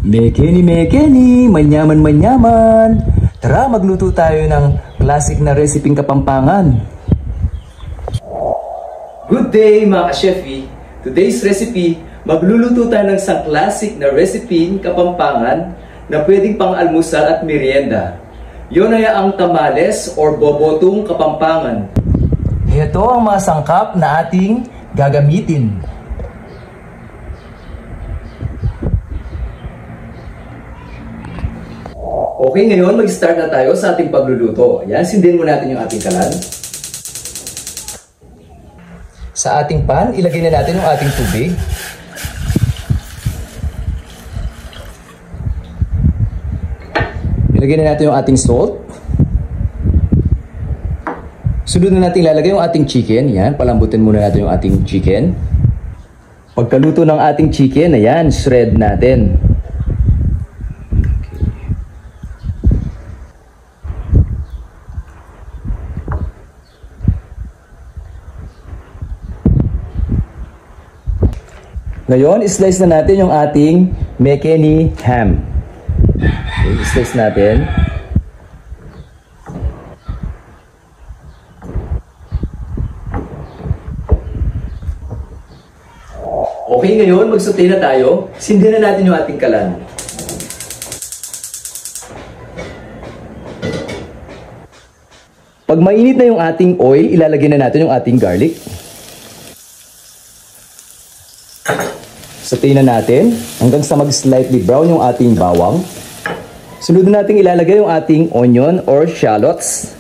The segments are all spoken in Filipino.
Mekeni Mekeni, manyaman. Tara, magluto tayo ng classic na reseping Kapampangan. Good day mga ka-chefi! Today's recipe, magluluto tayo ng isang classic na reseping Kapampangan na pwedeng pang-almusal at merienda. Yun ay ang tamales or bobotong Kapampangan. Ito ang mga sangkap na ating gagamitin. Okay, ngayon mag-start na tayo sa ating pagluluto. Ayan, sindin mo natin yung ating kalan. Sa ating pan, ilagay na natin yung ating tubig. Ilagay na natin yung ating salt. Sunod na natin ilalagay yung ating chicken. Ayan, palambutin muna natin yung ating chicken. Pagkaluto ng ating chicken, ayan, shred natin. Ngayon, slice na natin yung ating Mekeni ham. Okay, slice natin. Okay, ngayon, mag-saute na tayo. Sindin na natin yung ating kalan. Pag mainit na yung ating oil, ilalagay na natin yung ating garlic. Saute na natin hanggang sa mag-slightly brown yung ating bawang. Sunod na natin ilalagay yung ating onion or shallots.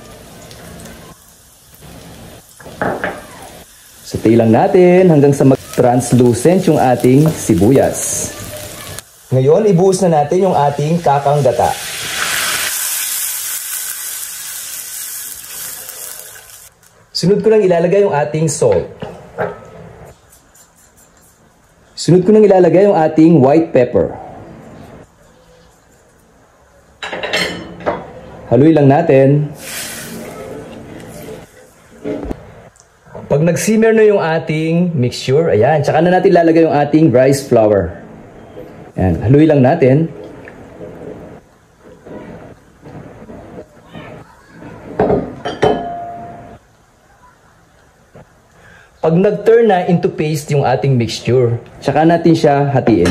Saute lang natin hanggang sa mag-translucent yung ating sibuyas. Ngayon, ibuhos na natin yung ating kakang gata. Sunod ko lang ilalagay yung ating salt. Sunod ko nang ilalagay yung ating white pepper. Haluin lang natin. Pag nag-simmer na yung ating mixture, ayan, tsaka na natin ilalagay yung ating rice flour. Ayan, haluin lang natin. Pag nag-turn na into paste yung ating mixture, tsaka natin siya hatiin.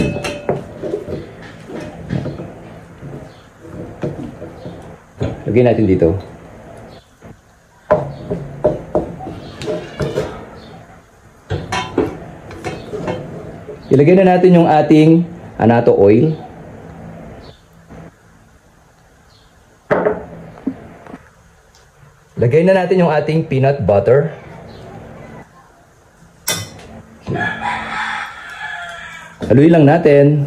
Lagyan natin dito. Ilagay na natin yung ating anato oil. Lagay na natin yung ating peanut butter. Haluin lang natin.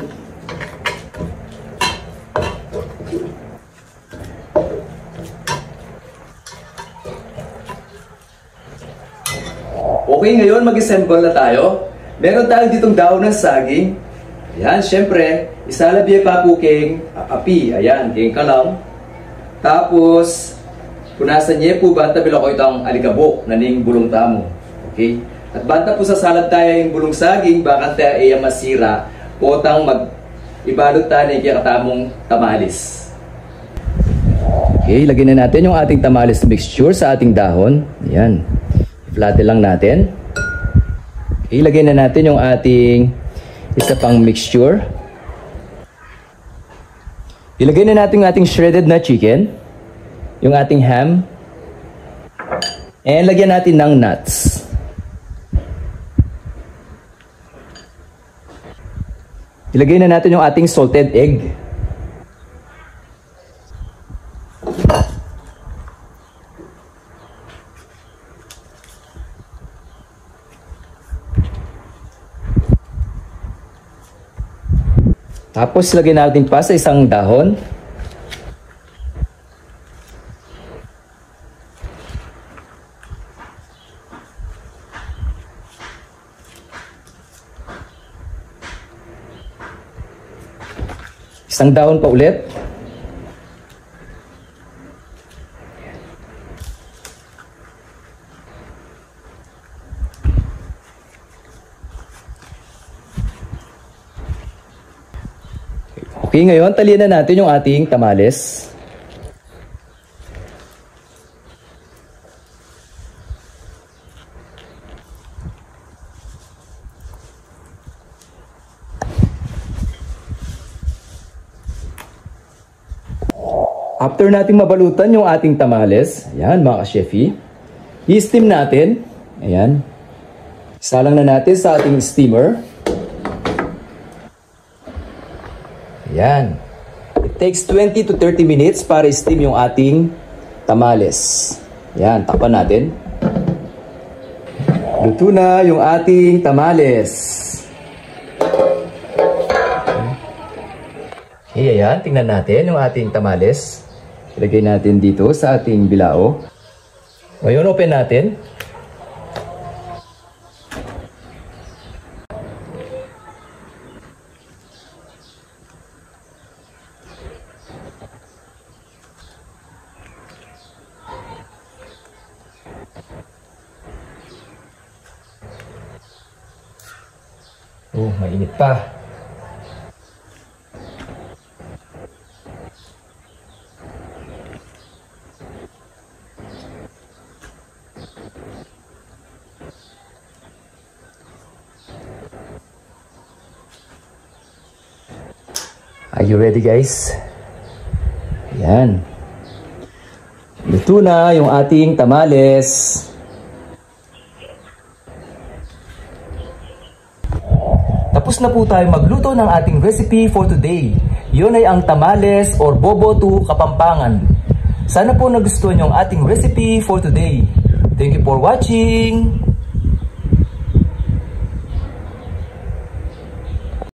Okay, ngayon mag-assemble na tayo. Meron tayo ditong daon ng saging. Ayan, syempre, isalabi papuking api. Ayan, king kalam. Tapos, punasan niya po ba tabi ko itong alikabok na ning bulong tamo. Okay? At banta po sa salad tayo yung bulong saging, baka tayo ay masira, potang mag-ibalot tayo na ikakatamong tamalis. Okay, lagyan na natin yung ating tamalis mixture sa ating dahon. Ayan. I-flatten lang natin. Okay, lagyan na natin yung ating isa pang mixture. Ilagay na natin yung ating shredded na chicken, yung ating ham, and lagyan natin ng nuts. Ilagay na natin yung ating salted egg. Tapos lagyan natin pa sa isang dahon. Isang dahon pa ulit. Okay, ngayon talian na natin yung ating tamales. After nating mabalutan yung ating tamales, ayan mga ka-chefy, i-steam natin. Ayan. Isalang na natin sa ating steamer. Ayan. It takes 20 to 30 minutes para i-steam yung ating tamales. Ayan, takpan natin. Luto na yung ating tamales. Okay, ayan. Tingnan natin yung ating tamales. Ilagay natin dito sa ating bilao. Ngayon, open natin. Oh, mainit pa. Are you ready, guys? Ayan. Luto na yung ating tamales. Tapos na po tayo magluto ng ating recipe for today. Yun ay ang tamales or bobo to Kapampangan. Sana po nagustuhan yung ating recipe for today. Thank you for watching!